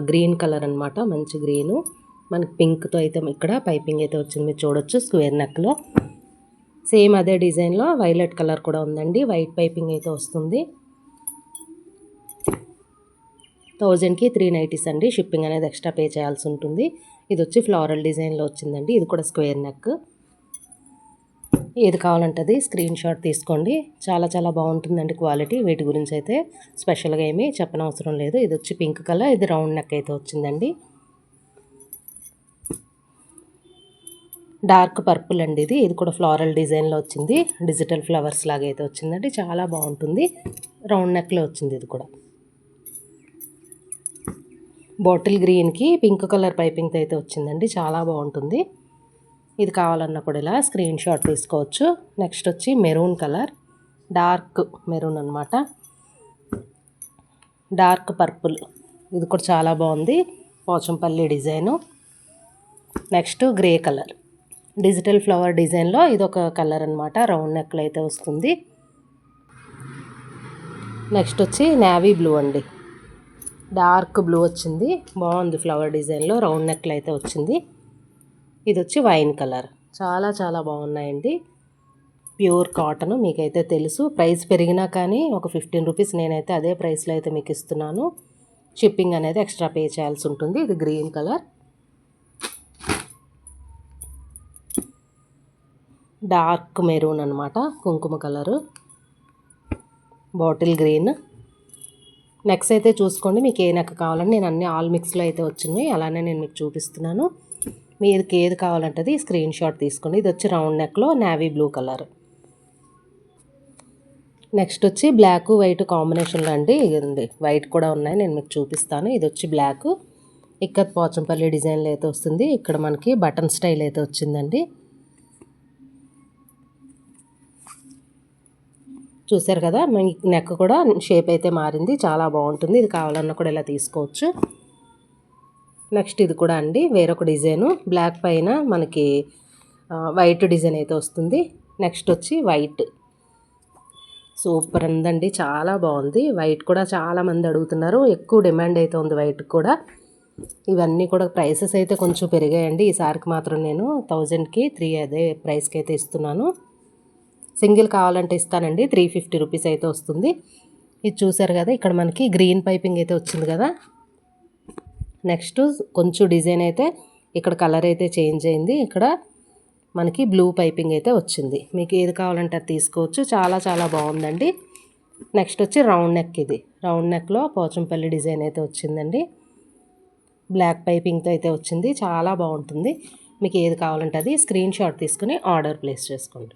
Green colour అనమాట, మంచి green. మనకి పింక్తో అయితే ఇక్కడ పైపింగ్ అయితే వచ్చింది, మీరు చూడొచ్చు. స్క్వేర్ నెక్లో సేమ్ అదే డిజైన్లో వైలెట్ కలర్ కూడా ఉందండి. వైట్ పైపింగ్ అయితే వస్తుంది. 1000కి 390 అండి. షిప్పింగ్ అనేది ఎక్స్ట్రా పే చేయాల్సి ఉంటుంది. ఇది వచ్చి ఫ్లోరల్ డిజైన్లో వచ్చిందండి. ఇది కూడా స్క్వేర్ నెక్. ఏది కావాలంటే స్క్రీన్ షాట్ తీసుకోండి. చాలా చాలా బాగుంటుందండి క్వాలిటీ. వీటి గురించి అయితే స్పెషల్గా ఏమీ చెప్పనవసరం లేదు. ఇది వచ్చి పింక్ కలర్, ఇది రౌండ్ నెక్ అయితే వచ్చిందండి. డార్క్ పర్పుల్ అండి ఇది. ఇది కూడా ఫ్లోరల్ డిజైన్లో వచ్చింది. డిజిటల్ ఫ్లవర్స్ లాగా అయితే వచ్చిందండి. చాలా బాగుంటుంది. రౌండ్ నెక్లో వచ్చింది. ఇది కూడా బాటిల్ గ్రీన్కి పింక్ కలర్ పైపింగ్తో అయితే వచ్చిందండి. చాలా బాగుంటుంది. ఇది కావాలన్నా కూడా ఇలా స్క్రీన్ షాట్ తీసుకోవచ్చు. నెక్స్ట్ వచ్చి మెరూన్ కలర్, డార్క్ మెరూన్ అనమాట. డార్క్ పర్పుల్, ఇది కూడా చాలా బాగుంది. Pochampally design. Next grey colour, digital flower డిజైన్లో ఇది ఒక కలర్ అనమాట. రౌండ్ నెక్లో అయితే వస్తుంది. నెక్స్ట్ వచ్చి నేవీ బ్లూ అండి. డార్క్ బ్లూ వచ్చింది, బాగుంది. ఫ్లవర్ డిజైన్లో రౌండ్ నెక్లో అయితే వచ్చింది. ఇది వచ్చి వైన్ కలర్. చాలా చాలా బాగున్నాయండి. ప్యూర్ కాటన్, మీకైతే తెలుసు. ప్రైస్ పెరిగినా కానీ ఒక 15 రూపీస్ నేనైతే అదే ప్రైస్లో అయితే మీకు ఇస్తున్నాను. షిప్పింగ్ అనేది ఎక్స్ట్రా పే చేయాల్సి ఉంటుంది. ఇది గ్రీన్ కలర్, డార్క్ మెరూన్ అనమాట, కుంకుమ కలరు, బాటిల్ గ్రీన్. నెక్స్ట్ అయితే చూసుకోండి మీకు ఏ నెక్ కావాలని. నేను అన్ని ఆల్ మిక్స్లో అయితే వచ్చినాయి, అలానే నేను మీకు చూపిస్తున్నాను. మీకు ఏది కావాలంటే స్క్రీన్ షాట్ తీసుకోండి. ఇది వచ్చి రౌండ్ నెక్లో నేవీ బ్లూ కలర్. నెక్స్ట్ వచ్చి బ్లాక్ వైట్ కాంబినేషన్లో అండి. ఇది వైట్ కూడా ఉన్నాయి, నేను మీకు చూపిస్తాను. ఇది వచ్చి బ్లాక్ ఇక్కత్ పోచంపల్లి డిజైన్లో అయితే వస్తుంది. ఇక్కడ మనకి బటన్ స్టైల్ అయితే వచ్చిందండి. చూసారు కదా, మీ నెక్ కూడా షేప్ అయితే మారింది. చాలా బాగుంటుంది. ఇది కావాలన్నా కూడా ఇలా తీసుకోవచ్చు. నెక్స్ట్ ఇది కూడా అండి వేరొక డిజైను. బ్లాక్ పైన మనకి వైట్ డిజైన్ అయితే వస్తుంది. నెక్స్ట్ వచ్చి వైట్. సూపర్ ఉందండి, చాలా బాగుంది. వైట్ కూడా చాలామంది అడుగుతున్నారు, ఎక్కువ డిమాండ్ అయితే ఉంది వైట్ కూడా. ఇవన్నీ కూడా ప్రైసెస్ అయితే కొంచెం పెరిగాయండి. ఈసారికి మాత్రం నేను 1000కి 3 అదే ప్రైస్కి అయితే ఇస్తున్నాను. సింగిల్ కావాలంటే ఇస్తానండి. 350 రూపీస్ అయితే వస్తుంది. ఇది చూసారు కదా, ఇక్కడ మనకి గ్రీన్ పైపింగ్ అయితే వచ్చింది కదా. నెక్స్ట్ కొంచెం డిజైన్ అయితే ఇక్కడ కలర్ అయితే చేంజ్ అయింది. ఇక్కడ మనకి బ్లూ పైపింగ్ అయితే వచ్చింది. మీకు ఏది కావాలంటే అది తీసుకోవచ్చు. చాలా చాలా బాగుందండి. నెక్స్ట్ వచ్చి రౌండ్ నెక్. ఇది రౌండ్ నెక్లో పోచంపల్లి డిజైన్ అయితే వచ్చిందండి. బ్లాక్ పైపింగ్తో అయితే వచ్చింది. చాలా బాగుంటుంది. మీకు ఏది కావాలంటే అది స్క్రీన్ షాట్ తీసుకుని ఆర్డర్ ప్లేస్ చేసుకోండి.